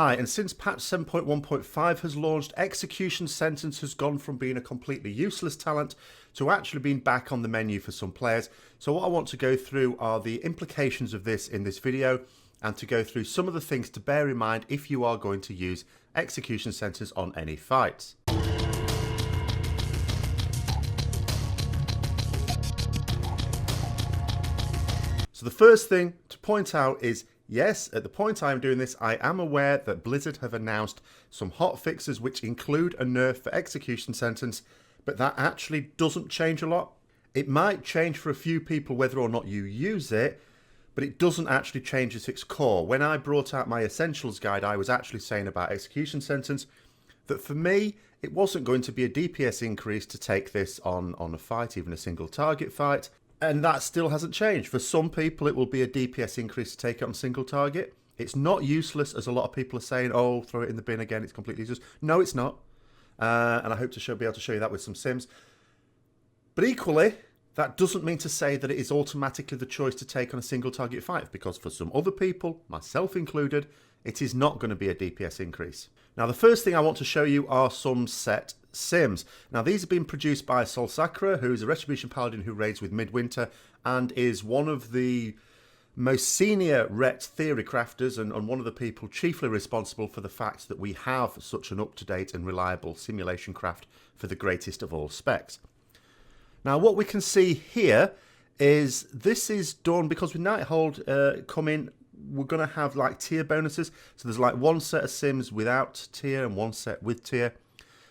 Hi, and since patch 7.1.5 has launched, Execution Sentence has gone from being a completely useless talent to actually being back on the menu for some players. So what I want to go through are the implications of this in this video, and to go through some of the things to bear in mind if you are going to use Execution Sentence on any fights. So the first thing to point out is, yes, at the point I'm doing this, I am aware that Blizzard have announced some hot fixes which include a nerf for Execution Sentence, but that actually doesn't change a lot. It might change for a few people whether or not you use it, but it doesn't actually change at its core. When I brought out my Essentials guide, I was actually saying about Execution Sentence that for me, it wasn't going to be a DPS increase to take this on a fight, even a single target fight. And that still hasn't changed. For some people, it will be a DPS increase to take it on single target. It's not useless, as a lot of people are saying, oh, throw it in the bin again, it's completely useless. No, it's not. And I hope to be able to show you that with some sims. But equally, that doesn't mean to say that it is automatically the choice to take on a single target fight, because for some other people, myself included, it is not going to be a DPS increase. Now, the first thing I want to show you are some set sims. Now, these have been produced by Sol Sacra, who is a Retribution Paladin who raids with Midwinter and is one of the most senior Ret theory crafters and one of the people chiefly responsible for the fact that we have such an up-to-date and reliable simulation craft for the greatest of all specs. Now, what we can see here is this is done because with Nighthold coming, we're going to have like tier bonuses. So there's like one set of sims without tier and one set with tier.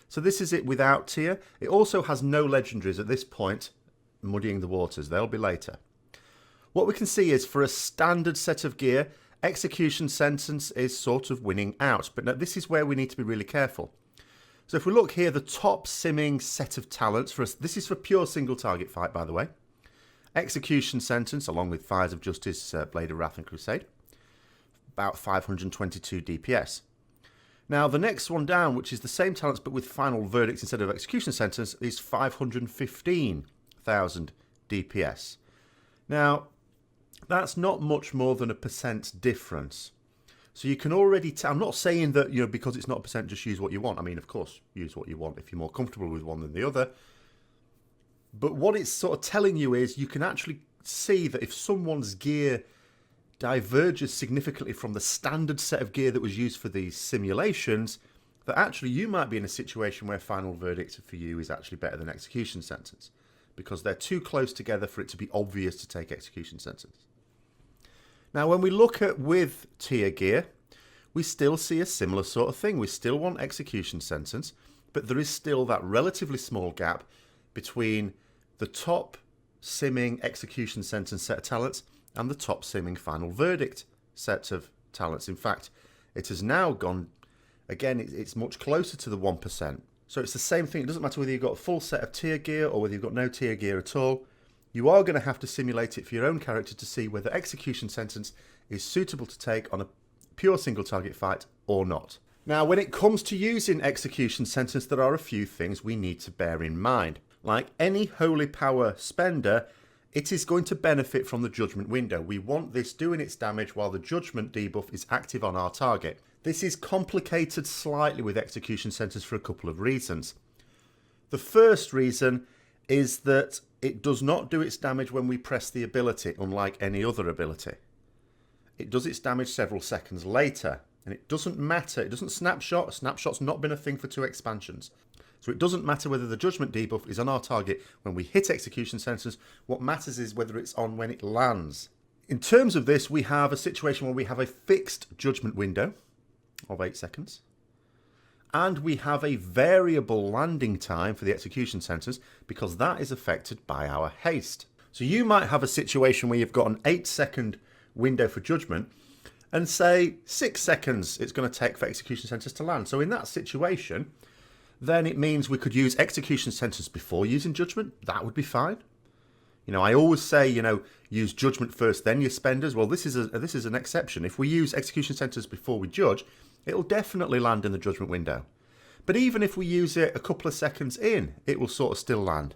So this is it without tier. It also has no legendaries at this point, muddying the waters. They'll be later. What we can see is for a standard set of gear, Execution Sentence is sort of winning out. But now this is where we need to be really careful. So if we look here, the top simming set of talents for us, this is for pure single target fight, by the way. Execution Sentence, along with Fires of Justice, Blade of Wrath and Crusade, about 522 DPS. Now, the next one down, which is the same talents but with Final Verdicts instead of Execution Sentence, is 515,000 DPS. Now, that's not much more than a % difference. So you can already tell. I'm not saying that, because it's not a percent, just use what you want. I mean, of course, use what you want if you're more comfortable with one than the other. But what it's sort of telling you is you can actually see that if someone's gear diverges significantly from the standard set of gear that was used for these simulations, that actually you might be in a situation where Final Verdict for you is actually better than Execution Sentence, because they're too close together for it to be obvious to take Execution Sentence. Now, when we look at with tier gear, we still see a similar sort of thing. We still want Execution Sentence, but there is still that relatively small gap between the top simming Execution Sentence set of talents and the top simming Final Verdict set of talents. In fact, it has now gone, again, it's much closer to the 1%. So it's the same thing. It doesn't matter whether you've got a full set of tier gear or whether you've got no tier gear at all. You are going to have to simulate it for your own character to see whether Execution Sentence is suitable to take on a pure single target fight or not. Now, when it comes to using Execution Sentence, there are a few things we need to bear in mind. Like any holy power spender, it is going to benefit from the judgment window. We want this doing its damage while the judgment debuff is active on our target. This is complicated slightly with Execution Sentence for a couple of reasons. The first reason is that it does not do its damage when we press the ability, unlike any other ability. It does its damage several seconds later, and it doesn't matter. It doesn't snapshot. A snapshot's not been a thing for 2 expansions. So it doesn't matter whether the judgment debuff is on our target when we hit Execution Sentence. What matters is whether it's on when it lands. In terms of this, we have a situation where we have a fixed judgment window of 8 seconds. And we have a variable landing time for the Execution Sentence because that is affected by our haste. So you might have a situation where you've got an 8-second window for judgment and say 6 seconds it's going to take for Execution Sentence to land. So in that situation, then it means we could use Execution Sentence before using Judgment. That would be fine. I always say, use Judgment first, then your spenders. Well, this is an exception. If we use Execution Sentence before we judge, it'll definitely land in the Judgment window. But even if we use it a couple of seconds in, it will sort of still land.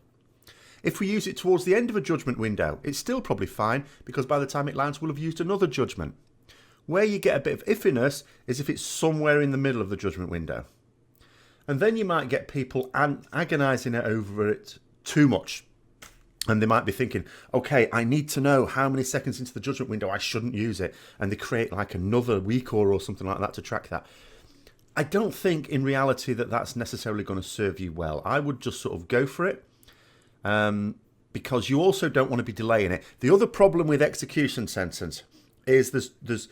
If we use it towards the end of a Judgment window, it's still probably fine, because by the time it lands, we'll have used another Judgment. Where you get a bit of iffiness is if it's somewhere in the middle of the judgment window. And then you might get people agonising over it too much. And they might be thinking, okay, I need to know how many seconds into the judgment window I shouldn't use it. And they create like another week or something like that to track that. I don't think in reality that that's necessarily going to serve you well. I would just sort of go for it because you also don't want to be delaying it. The other problem with execution sentence is there's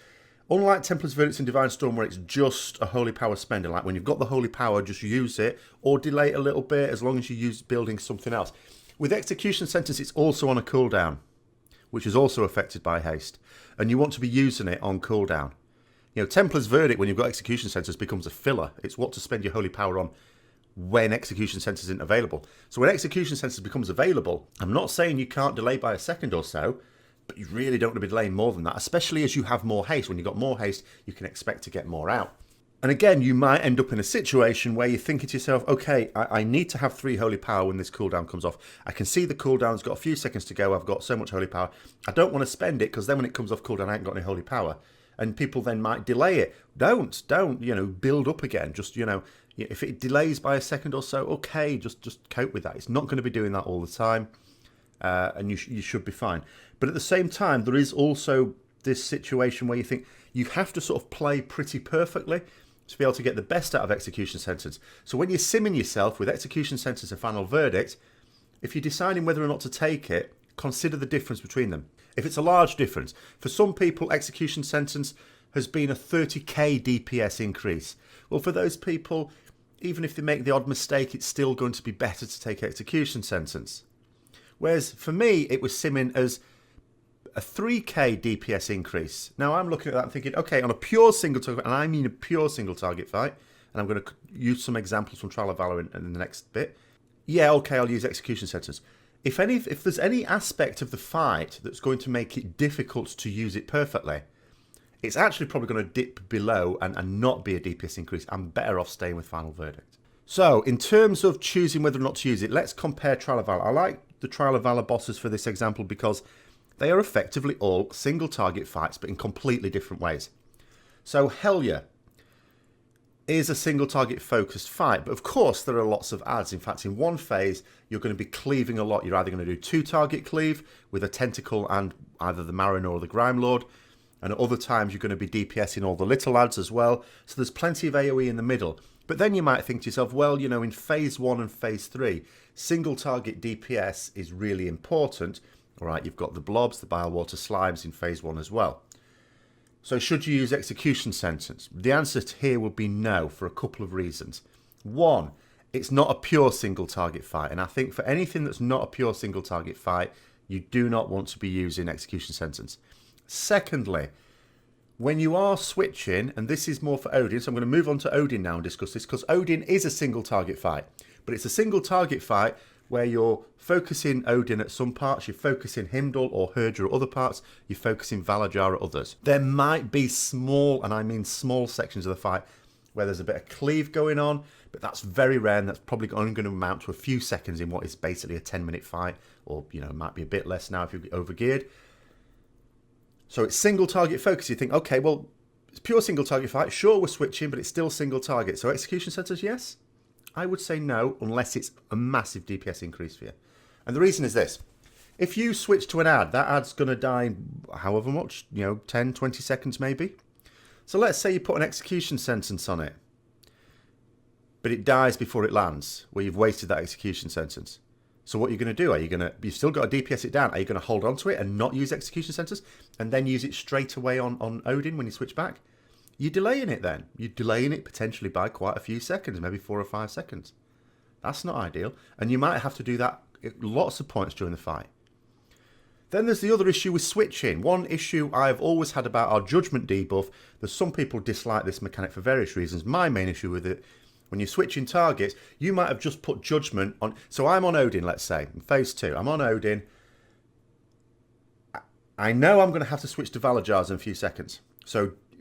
unlike Templar's Verdicts and Divine Storm where it's just a holy power spender, like when you've got the holy power, just use it or delay it a little bit as long as you use building something else. With execution sentence, it's also on a cooldown, which is also affected by haste, and you want to be using it on cooldown. You know, Templar's Verdict, when you've got execution sentence, becomes a filler. It's what to spend your holy power on when execution sentence isn't available. So when execution sentence becomes available, I'm not saying you can't delay by a second or so, but you really don't want to be delaying more than that, especially as you have more haste. When you've got more haste, you can expect to get more out. And again, you might end up in a situation where you're thinking to yourself, okay, I need to have 3 holy power when this cooldown comes off. I can see the cooldown's got a few seconds to go. I've got so much holy power. I don't want to spend it because then when it comes off cooldown, I ain't got any holy power. And people then might delay it. Don't, build up again. Just, if it delays by a second or so, okay, just cope with that. It's not going to be doing that all the time. And you should be fine. But at the same time, there is also this situation where you think you have to sort of play pretty perfectly to be able to get the best out of execution sentence. So when you're simming yourself with execution sentence and final verdict, if you're deciding whether or not to take it, consider the difference between them. If it's a large difference, for some people, execution sentence has been a 30k DPS increase. Well, for those people, even if they make the odd mistake, it's still going to be better to take execution sentence. Whereas for me, it was simming as a 3k DPS increase. Now I'm looking at that and thinking, okay, on a pure single target, and I mean a pure single target fight, and I'm going to use some examples from Trial of Valor in the next bit. Yeah, okay, I'll use execution sentence. If there's any aspect of the fight that's going to make it difficult to use it perfectly, it's actually probably going to dip below and not be a DPS increase. I'm better off staying with Final Verdict. So, in terms of choosing whether or not to use it, let's compare Trial of Valor. I like the Trial of Valor bosses for this example because they are effectively all single target fights, but in completely different ways. So, Helya is a single target focused fight, but of course there are lots of adds. In fact, in one phase, you're going to be cleaving a lot. You're either going to do 2 target cleave with a tentacle and either the Mariner or the Grime Lord, and at other times you're going to be DPSing all the little adds as well. So there's plenty of AoE in the middle. But then you might think to yourself, well, in phase 1 and phase 3, single target DPS is really important. All right, you've got the blobs, the bilewater slimes in phase 1 as well. So should you use execution sentence? The answer here would be no for a couple of reasons. One, it's not a pure single target fight. And I think for anything that's not a pure single target fight, you do not want to be using execution sentence. Secondly, when you are switching, and this is more for Odin, so I'm going to move on to Odin now and discuss this, because Odin is a single target fight. But it's a single target fight where you're focusing Odin at some parts, you're focusing Heimdall or Herdra at other parts, you're focusing Valajar at others. There might be small, and I mean small sections of the fight where there's a bit of cleave going on, but that's very rare, and that's probably only going to amount to a few seconds in what is basically a 10-minute fight, or, it might be a bit less now if you're overgeared. So it's single target focus. You think, okay, well, it's pure single target fight. Sure, we're switching, but it's still single target. So execution sentence, yes? I would say no, unless it's a massive DPS increase for you. And the reason is this. If you switch to an ad, that ad's going to die however much, 10, 20 seconds maybe. So let's say you put an execution sentence on it, but it dies before it lands, where you've wasted that execution sentence. So what are you going to do? You've still got to DPS it down. Are you going to hold on to it and not use execution sentence and then use it straight away on Odin when you switch back? You're delaying it then. You're delaying it potentially by quite a few seconds, maybe 4 or 5 seconds. That's not ideal. And you might have to do that at lots of points during the fight. Then there's the other issue with switching. One issue I've always had about our judgment debuff, there's some people dislike this mechanic for various reasons. My main issue with it, when you're switching targets, you might have just put judgment on. So I'm on Odin, let's say, in phase 2. I'm on Odin. I know I'm going to have to switch to Valajars in a few seconds.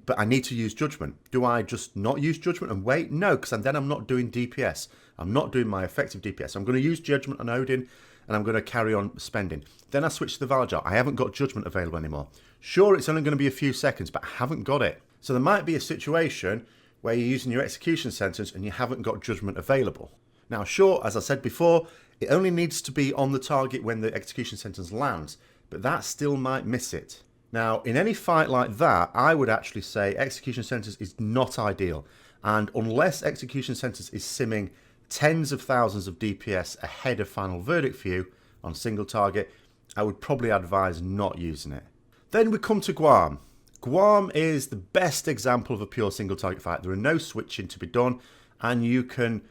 But I need to use judgment. Do I just not use judgment and wait? No, because then I'm not doing DPS. I'm not doing my effective DPS. I'm going to use judgment on Odin. and I'm going to carry on spending. Then I switch to the valor jar. I haven't got judgment available anymore. Sure, it's only going to be a few seconds, but I haven't got it. So there might be a situation where you're using your execution sentence and you haven't got judgment available. Now, sure, as I said before, it only needs to be on the target when the execution sentence lands, but that still might miss it. Now, in any fight like that, I would actually say execution sentence is not ideal. And unless execution sentence is simming tens of thousands of DPS ahead of final verdict for you on single target, I would probably advise not using it. Then we come to Guam. Guam is the best example of a pure single target fight. There are no switching to be done, and you can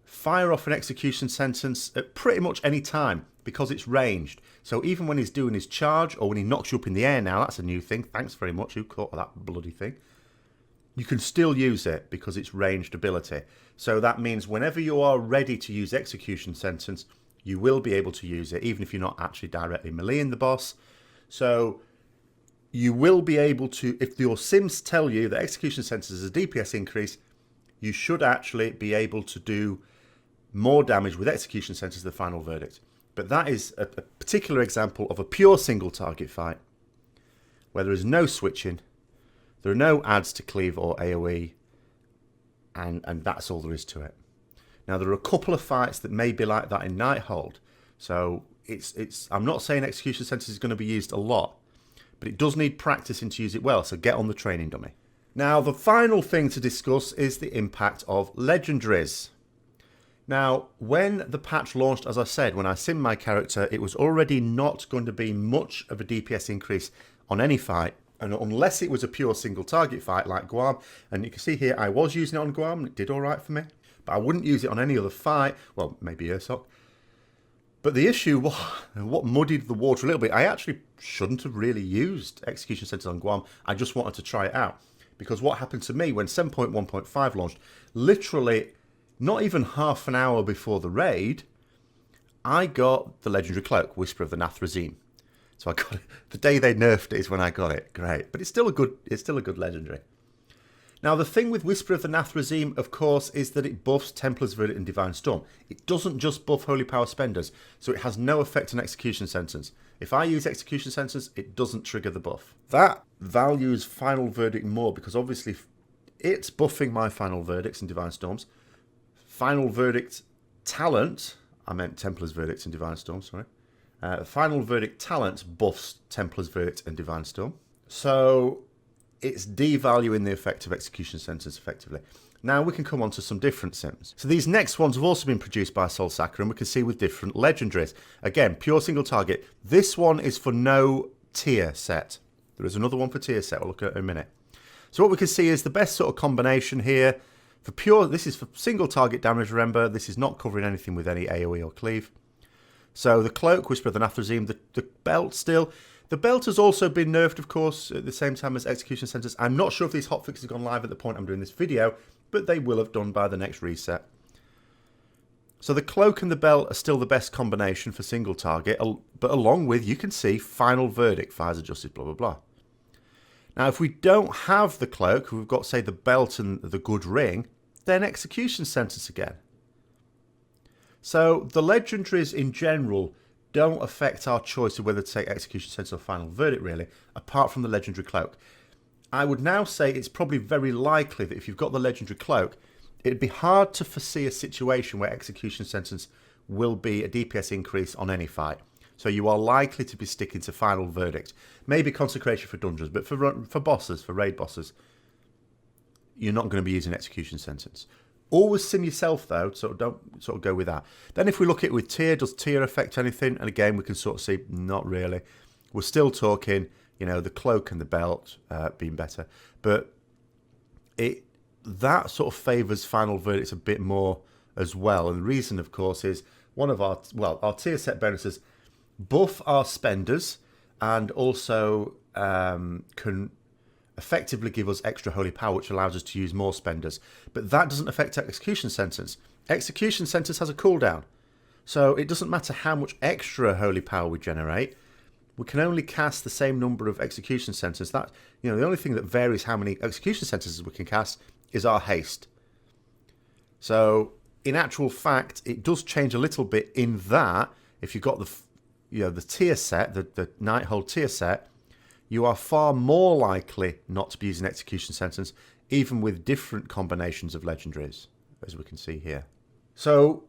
fire off an execution sentence at pretty much any time because it's ranged. So even when he's doing his charge or when he knocks you up in the air now, that's a new thing. Thanks very much, who caught that bloody thing? You can still use it because it's ranged ability. So that means whenever you are ready to use execution sentence, you will be able to use it, even if you're not actually directly meleeing the boss. So you will be able to, if your sims tell you that execution sentence is a DPS increase, you should actually be able to do more damage with execution sentence than the final verdict. But that is a particular example of a pure single target fight where there is no switching, there are no adds to cleave or AoE, and that's all there is to it. Now, there are a couple of fights that may be like that in Nighthold. So I'm not saying execution sentence is going to be used a lot, but it does need practicing to use it well, so get on the training dummy. Now, the final thing to discuss is the impact of legendaries. Now, when the patch launched, as I said, when I simmed my character, it was already not going to be much of a DPS increase on any fight, and unless it was a pure single target fight like Guam, and you can see here I was using it on Guam, and it did all right for me, but I wouldn't use it on any other fight, well, maybe Ursoc. But the issue, what muddied the water a little bit, I actually shouldn't have really used execution sentence on Guam. I just wanted to try it out, because what happened to me when 7.1.5 launched, literally not even half an hour before the raid, I got the legendary cloak, Whisper of the Nathrazim. So I got it the day they nerfed it is when I got it. Great, but it's still a good legendary. Now, the thing with Whisper of the Nathrazim, of course, is that it buffs Templar's Verdict and Divine Storm. It doesn't just buff Holy Power Spenders, so it has no effect on Execution Sentence. If I use Execution Sentence, it doesn't trigger the buff. That values Final Verdict more, because obviously it's buffing my Final Verdicts and Divine Storms. Final Verdict Talent, I meant Templar's Verdict and Divine Storm, sorry. Final Verdict Talent buffs Templar's Verdict and Divine Storm. So it's devaluing the effect of Execution Sentence effectively. Now we can come on to some different sims. So these next ones have also been produced by Soul Sacker, and we can see with different legendaries. Again, pure single target. This one is for no tier set. There is another one for tier set. We'll look at it in a minute. So what we can see is the best sort of combination here. For pure, this is for single target damage, remember. This is not covering anything with any AoE or cleave. So the cloak, Whisper of the Nathrazim, the belt still. The belt has also been nerfed, of course, at the same time as Execution Sentence. I'm not sure if these hotfixes have gone live at the point I'm doing this video, but they will have done by the next reset. So the cloak and the belt are still the best combination for single target, but along with, you can see, Final Verdict, fires adjusted, blah, blah, blah. Now, if we don't have the cloak, we've got, say, the belt and the good ring, then Execution Sentence again. So the legendaries in general don't affect our choice of whether to take Execution Sentence or Final Verdict, really, apart from the legendary cloak. I would now say it's probably very likely that if you've got the legendary cloak, it'd be hard to foresee a situation where Execution Sentence will be a DPS increase on any fight. So you are likely to be sticking to Final Verdict. Maybe Consecration for dungeons, but for bosses, for raid bosses, you're not going to be using Execution Sentence. Always sim yourself, though, so don't sort of go with that. Then if we look at it with tier, does tier affect anything? And again, we can sort of see, not really. We're still talking, you know, the cloak and the belt being better. But that sort of favours Final Verdict a bit more as well. And the reason, of course, is one of our tier set bonuses buff our spenders and also can effectively give us extra holy power, which allows us to use more spenders. But that doesn't affect Execution Sentence. Execution Sentence has a cooldown. So it doesn't matter how much extra holy power we generate. We can only cast the same number of Execution Sentences. That, you know, the only thing that varies how many Execution Sentences we can cast is our haste. So in actual fact, it does change a little bit in that if you've got the tier set, the Nighthold tier set, you are far more likely not to be using Execution Sentence, even with different combinations of legendaries, as we can see here. So,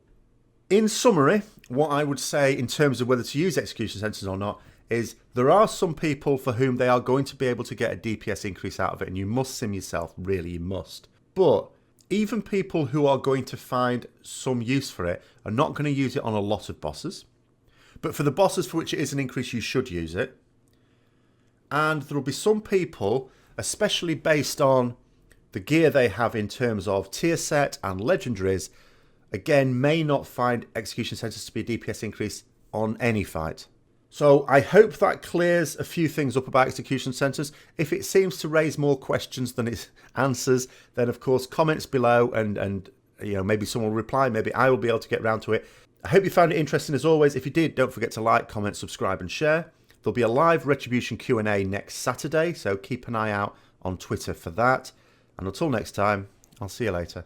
in summary, what I would say in terms of whether to use Execution Sentence or not is there are some people for whom they are going to be able to get a DPS increase out of it, and you must sim yourself, really you must. But even people who are going to find some use for it are not going to use it on a lot of bosses. But for the bosses for which it is an increase, you should use it. And there will be some people, especially based on the gear they have in terms of tier set and legendaries, again, may not find Execution Sentence to be a DPS increase on any fight. So I hope that clears a few things up about Execution Sentence. If it seems to raise more questions than it answers, then of course comments below and maybe someone will reply, maybe I will be able to get around to it. I hope you found it interesting as always. If you did, don't forget to like, comment, subscribe and share. There'll be a live Retribution Q&A next Saturday, so keep an eye out on Twitter for that. And until next time, I'll see you later.